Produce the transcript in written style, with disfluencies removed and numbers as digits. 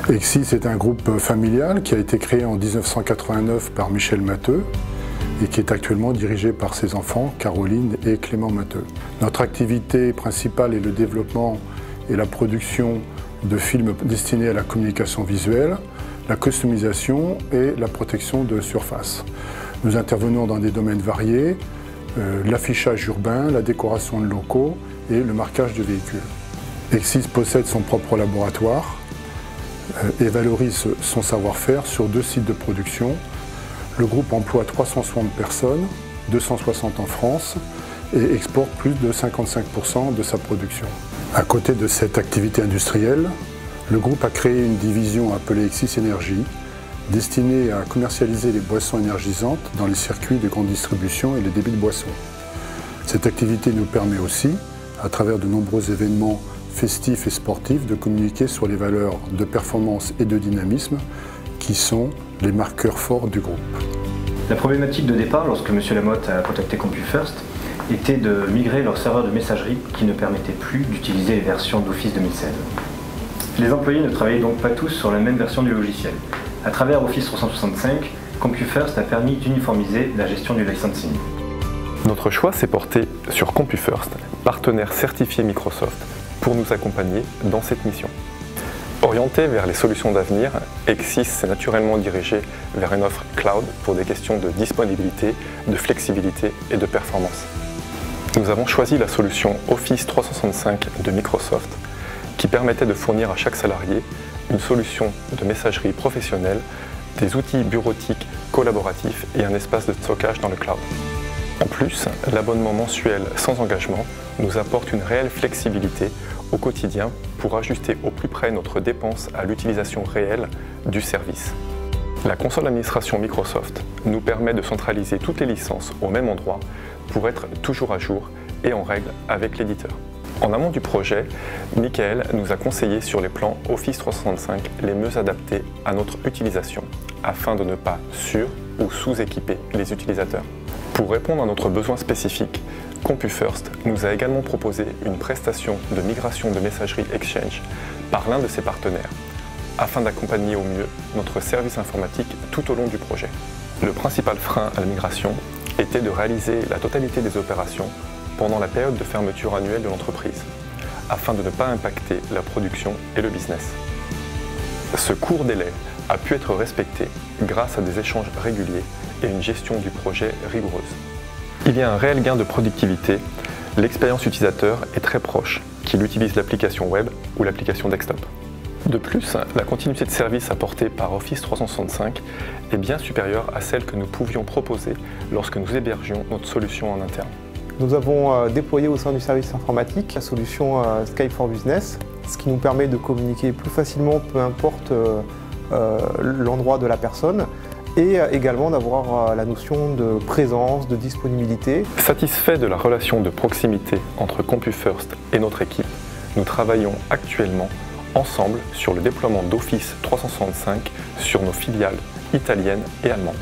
Exis est un groupe familial qui a été créé en 1989 par Michel Matteux et qui est actuellement dirigé par ses enfants, Caroline et Clément Matteux. Notre activité principale est le développement et la production de films destinés à la communication visuelle, la customisation et la protection de surface. Nous intervenons dans des domaines variés, l'affichage urbain, la décoration de locaux et le marquage de véhicules. Exis possède son propre laboratoire et valorise son savoir-faire sur 2 sites de production. Le groupe emploie 360 personnes, 260 en France, et exporte plus de 55% de sa production. À côté de cette activité industrielle, le groupe a créé une division appelée Exis Énergie, destinée à commercialiser les boissons énergisantes dans les circuits de grande distribution et les débits de boissons. Cette activité nous permet aussi, à travers de nombreux événements festifs et sportifs, de communiquer sur les valeurs de performance et de dynamisme qui sont les marqueurs forts du groupe. La problématique de départ, lorsque M. Lamotte a contacté CompuFirst, était de migrer leur serveur de messagerie qui ne permettait plus d'utiliser les versions d'Office 2016. Les employés ne travaillaient donc pas tous sur la même version du logiciel. À travers Office 365, CompuFirst a permis d'uniformiser la gestion du licensing. Notre choix s'est porté sur CompuFirst, partenaire certifié Microsoft, pour nous accompagner dans cette mission. Orienté vers les solutions d'avenir, Exis s'est naturellement dirigé vers une offre cloud pour des questions de disponibilité, de flexibilité et de performance. Nous avons choisi la solution Office 365 de Microsoft qui permettait de fournir à chaque salarié une solution de messagerie professionnelle, des outils bureautiques collaboratifs et un espace de stockage dans le cloud. En plus, l'abonnement mensuel sans engagement nous apporte une réelle flexibilité au quotidien pour ajuster au plus près notre dépense à l'utilisation réelle du service. La console d'administration Microsoft nous permet de centraliser toutes les licences au même endroit pour être toujours à jour et en règle avec l'éditeur. En amont du projet, Michael nous a conseillé sur les plans Office 365 les mieux adaptés à notre utilisation afin de ne pas sur- ou sous-équiper les utilisateurs. Pour répondre à notre besoin spécifique, CompuFirst nous a également proposé une prestation de migration de messagerie Exchange par l'un de ses partenaires, afin d'accompagner au mieux notre service informatique tout au long du projet. Le principal frein à la migration était de réaliser la totalité des opérations pendant la période de fermeture annuelle de l'entreprise, afin de ne pas impacter la production et le business. Ce court délai a pu être respecté grâce à des échanges réguliers et une gestion du projet rigoureuse. Il y a un réel gain de productivité, l'expérience utilisateur est très proche, qu'il utilise l'application web ou l'application desktop. De plus, la continuité de service apportée par Office 365 est bien supérieure à celle que nous pouvions proposer lorsque nous hébergions notre solution en interne. Nous avons déployé au sein du service informatique la solution Skype for Business, ce qui nous permet de communiquer plus facilement, peu importe l'endroit de la personne, et également d'avoir la notion de présence, de disponibilité. Satisfait de la relation de proximité entre CompuFirst et notre équipe, nous travaillons actuellement ensemble sur le déploiement d'Office 365 sur nos filiales italiennes et allemandes.